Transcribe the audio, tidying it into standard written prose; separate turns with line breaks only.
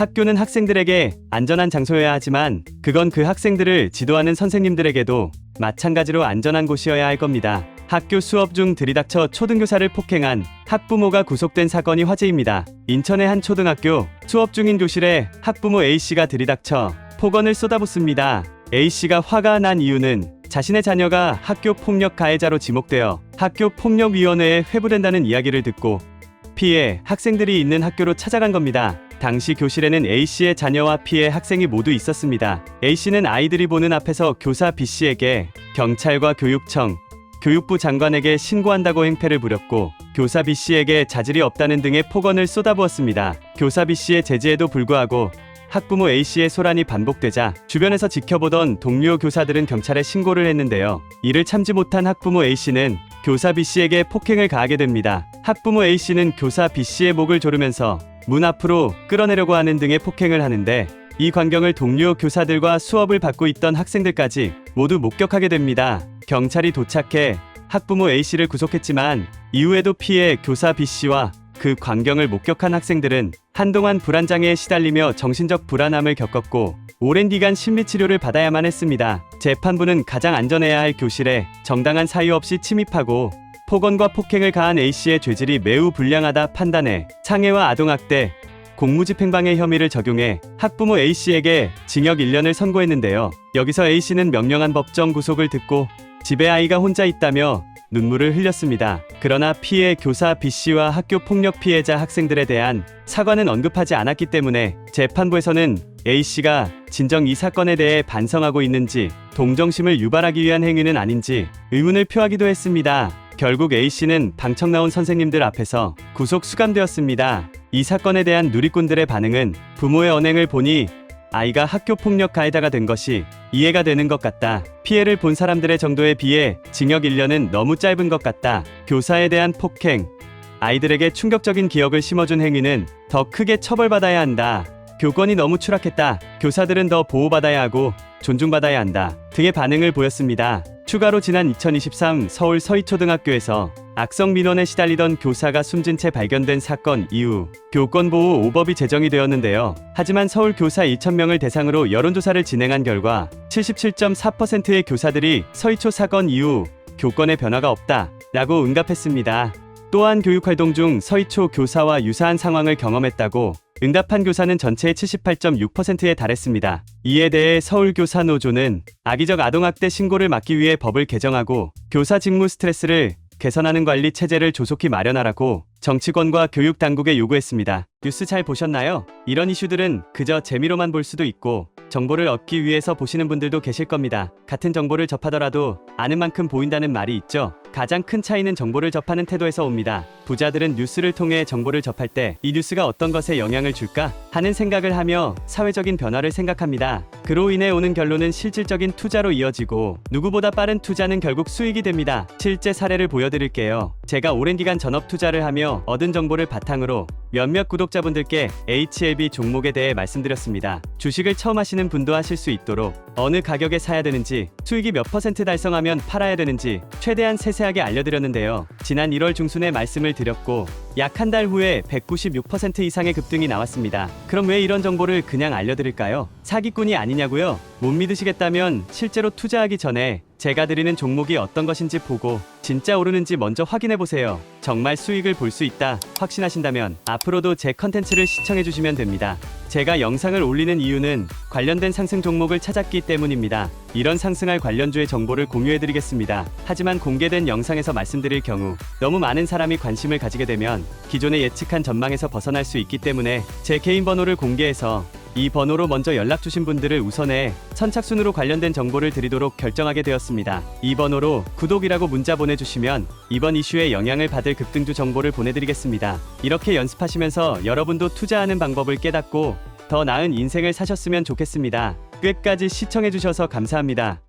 학교는 학생들에게 안전한 장소여야 하지만 그건 그 학생들을 지도하는 선생님들에게도 마찬가지로 안전한 곳이어야 할 겁니다. 학교 수업 중 들이닥쳐 초등교사를 폭행한 학부모가 구속된 사건이 화제입니다. 인천의 한 초등학교 수업 중인 교실에 학부모 A씨가 들이닥쳐 폭언을 쏟아붓습니다. A씨가 화가 난 이유는 자신의 자녀가 학교 폭력 가해자로 지목되어 학교폭력위원회에 회부된다는 이야기를 듣고 피해 학생들이 있는 학교로 찾아간 겁니다. 당시 교실에는 A씨의 자녀와 피해 학생이 모두 있었습니다. A씨는 아이들이 보는 앞에서 교사 B씨에게 경찰과 교육청, 교육부 장관에게 신고한다고 행패를 부렸고 교사 B씨에게 자질이 없다는 등의 폭언을 쏟아부었습니다. 교사 B씨의 제지에도 불구하고 학부모 A씨의 소란이 반복되자 주변에서 지켜보던 동료 교사들은 경찰에 신고를 했는데요. 이를 참지 못한 학부모 A씨는 교사 B씨에게 폭행을 가하게 됩니다. 학부모 A씨는 교사 B씨의 목을 조르면서 문 앞으로 끌어내려고 하는 등의 폭행을 하는데 이 광경을 동료 교사들과 수업을 받고 있던 학생들까지 모두 목격하게 됩니다. 경찰이 도착해 학부모 A씨를 구속했지만 이후에도 피해 교사 B씨와 그 광경을 목격한 학생들은 한동안 불안장애에 시달리며 정신적 불안함을 겪었고 오랜 기간 심리치료를 받아야만 했습니다. 재판부는 가장 안전해야 할 교실에 정당한 사유 없이 침입하고 폭언과 폭행을 가한 A씨의 죄질이 매우 불량하다 판단해 상해와 아동학대, 공무집행방해 혐의를 적용해 학부모 A씨에게 징역 1년을 선고했는데요. 여기서 A씨는 명령한 법정 구속을 듣고 집에 아이가 혼자 있다며 눈물을 흘렸습니다. 그러나 피해 교사 B씨와 학교 폭력 피해자 학생들에 대한 사과는 언급하지 않았기 때문에 재판부에서는 A씨가 진정 이 사건에 대해 반성하고 있는지 동정심을 유발하기 위한 행위는 아닌지 의문을 표하기도 했습니다. 결국 A씨는 방청 나온 선생님들 앞에서 구속 수감되었습니다. 이 사건에 대한 누리꾼들의 반응은 부모의 언행을 보니 아이가 학교 폭력 가해자가 된 것이 이해가 되는 것 같다. 피해를 본 사람들의 정도에 비해 징역 1년은 너무 짧은 것 같다. 교사에 대한 폭행, 아이들에게 충격적인 기억을 심어준 행위는 더 크게 처벌받아야 한다. 교권이 너무 추락했다. 교사들은 더 보호받아야 하고 존중받아야 한다. 등의 반응을 보였습니다. 추가로 지난 2023 서울 서희초등학교에서 악성 민원에 시달리던 교사가 숨진 채 발견된 사건 이후 교권보호 5법이 제정이 되었는데요. 하지만 서울 교사 2,000명을 대상으로 여론조사를 진행한 결과 77.4%의 교사들이 서희초 사건 이후 교권에 변화가 없다 라고 응답했습니다. 또한 교육활동 중 서희초 교사와 유사한 상황을 경험했다고 응답한 교사는 전체의 78.6%에 달했습니다. 이에 대해 서울교사노조는 악의적 아동학대 신고를 막기 위해 법을 개정하고 교사 직무 스트레스를 개선하는 관리 체제를 조속히 마련하라고 정치권과 교육당국에 요구했습니다. 뉴스 잘 보셨나요? 이런 이슈들은 그저 재미로만 볼 수도 있고 정보를 얻기 위해서 보시는 분들도 계실 겁니다. 같은 정보를 접하더라도 아는 만큼 보인다는 말이 있죠. 가장 큰 차이는 정보를 접하는 태도에서 옵니다. 부자들은 뉴스를 통해 정보를 접할 때 이 뉴스가 어떤 것에 영향을 줄까 하는 생각을 하며 사회적인 변화를 생각합니다. 그로 인해 오는 결론은 실질적인 투자로 이어지고 누구보다 빠른 투자는 결국 수익이 됩니다. 실제 사례를 보여드릴게요. 제가 오랜 기간 전업 투자를 하며 얻은 정보를 바탕으로 몇몇 구독자분들께 HLB 종목에 대해 말씀드렸습니다. 주식을 처음 하시는 분도 하실 수 있도록 어느 가격에 사야 되는지, 수익이 몇 % 달성하면 팔아야 되는지 최대한 세세하게 알려드렸는데요. 지난 1월 중순에 말씀을 드렸고 약 한 달 후에 196% 이상의 급등이 나왔습니다. 그럼 왜 이런 정보를 그냥 알려드릴까요? 사기꾼이 아니냐고요? 못 믿으시겠다면 실제로 투자하기 전에 제가 드리는 종목이 어떤 것인지 보고 진짜 오르는지 먼저 확인해보세요. 정말 수익을 볼 수 있다 확신하신다면 앞으로도 제 컨텐츠를 시청해주시면 됩니다. 제가 영상을 올리는 이유는 관련된 상승 종목을 찾았기 때문입니다. 이런 상승할 관련주의 정보를 공유해드리겠습니다. 하지만 공개된 영상에서 말씀드릴 경우 너무 많은 사람이 관심을 가지게 되면 기존에 예측한 전망에서 벗어날 수 있기 때문에 제 개인 번호를 공개해서 이 번호로 먼저 연락주신 분들을 우선해 선착순으로 관련된 정보를 드리도록 결정하게 되었습니다. 이 번호로 구독이라고 문자 보내주시면 이번 이슈에 영향을 받을 급등주 정보를 보내드리겠습니다. 이렇게 연습하시면서 여러분도 투자하는 방법을 깨닫고 더 나은 인생을 사셨으면 좋겠습니다. 끝까지 시청해주셔서 감사합니다.